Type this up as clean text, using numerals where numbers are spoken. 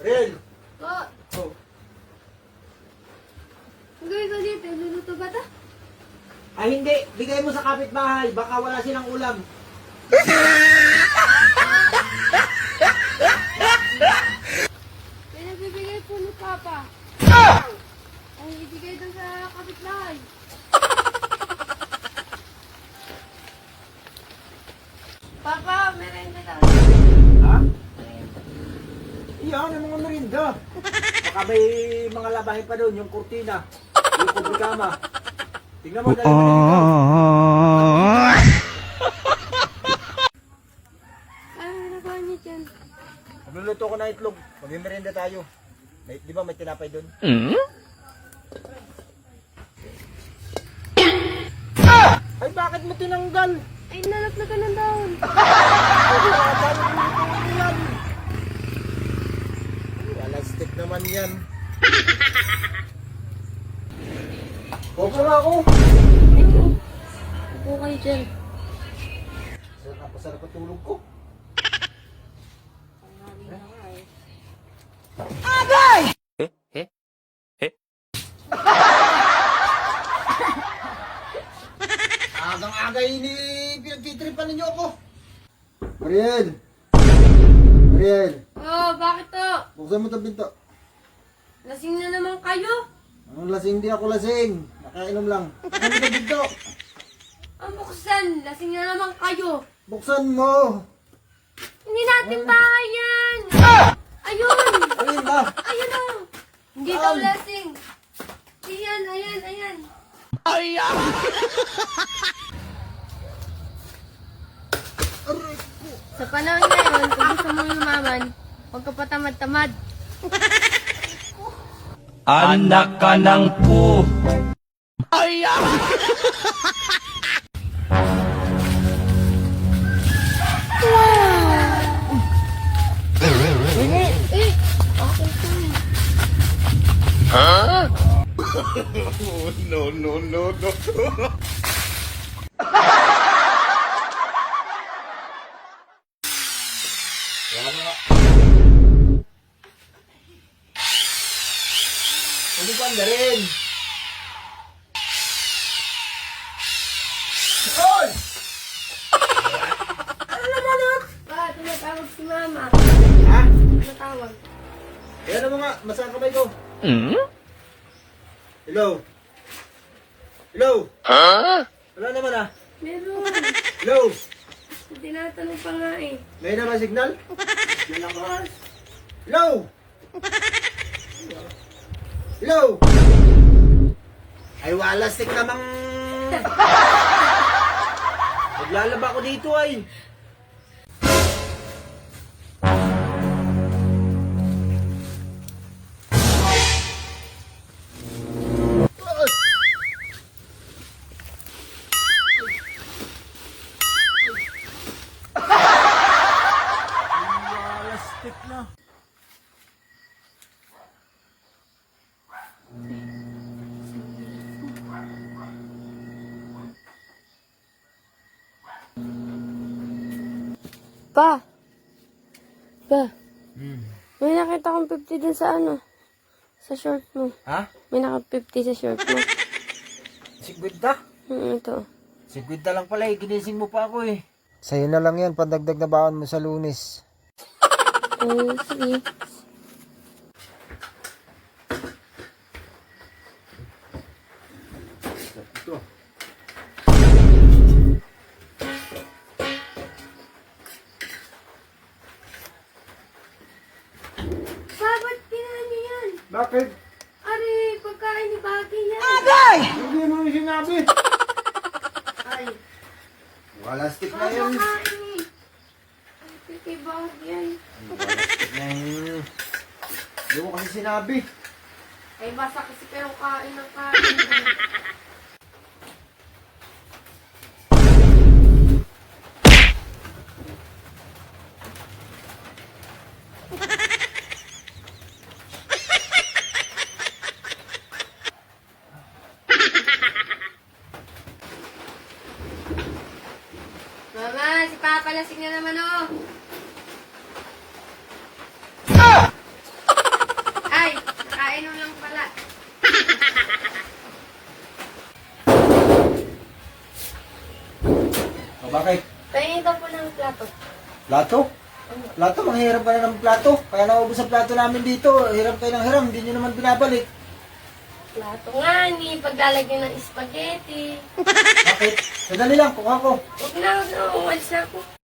Riel! Po, Oh. ang gawin ko dito, luluto ba ito? Ay hindi, bigay mo sa kapitbahay. Baka wala silang ulam. Pinagbibigay po ni Papa. Ay, ibigay doon sa kapitbahay. Papa, merenda daw. Ha? Iyan, ang mga merinda. Baka may mga labahin pa doon, yung kurtina. Yung kubikama. Tingnan mo, dali mo dito. Ano nagawa niyo dyan? Magluluto ko ng itlog. Mag-merinda tayo. May, di ba may tinapay doon? Ay, bakit mo tinanggal? Ay, nalap na ka ng dahon. Plastic naman yan. Opo nga ako. Upo kayo dyan. Napasarap ang tulog ko. Agang-aga ini pinagtitripan ninyo ako. Mariel! Mariel! Oh, bakit to? Buksan mo itong pinto. Lasing na naman kayo. Anong lasing? Hindi ako lasing. Nakainom lang. Buksan mo itong pinto. Ang buksan, lasing na naman kayo. Buksan mo! Hindi natin bahay yan. Ayun! Ayun ba? Ayun o! Hindi daw lasing. Ayan, ayan, ayan. Sa panahon ngayon, kung gusto mo yumaman, huwag ka patamad-tamad. Anak ka ng pu. Eh! Akin to. Ano ba na rin? Hoy! Ano naman? Pa, tumatawag si Mama. Ha? Tumatawag. Ayan mo nga, masang kamay ko. Hello? Hello? Wala naman ah. Meron. Hello? Tinatanong pa nga eh. May naman signal? Malakas. Hello? Hello? Ay wala stick namang... Maglalaba ko dito ay. Wala stick na. Pa! Pa! May nakita akong 50 dun sa ano? Sa short mo. Ha? May naka 50 sa short mo. Sigwidda? Ito. Sigwidda lang pala eh. Ginising mo pa ako eh. Sa'yo na lang yan. Pandagdag na baon mo sa Lunes. Ay, sige. Ito. Pa, ba't kinahan niyo yan? Bakit? Ari, pagkain ni Bagay yan. Hindi mo yung sinabi. Ay, Wala stick na pa, yun. pagkain eh. Ay, kay Bagay yan. Wala stick na yun. Hindi mo kasi sinabi. Ay, basta kasi kayo kain ng kain. Mama, si Papa lasing na naman oh. Bakit? Pahingin daw po ng plato. Plato? Plato, manghiram ka na ng plato. Kaya naubos ang plato namin dito. Hiram kayo ng hiram, hindi nyo naman binabalik. Plato nga ni, paglalagyan ng spaghetti. Bakit? Sandali lang, kuha ko. Huwag na, umalis na ako.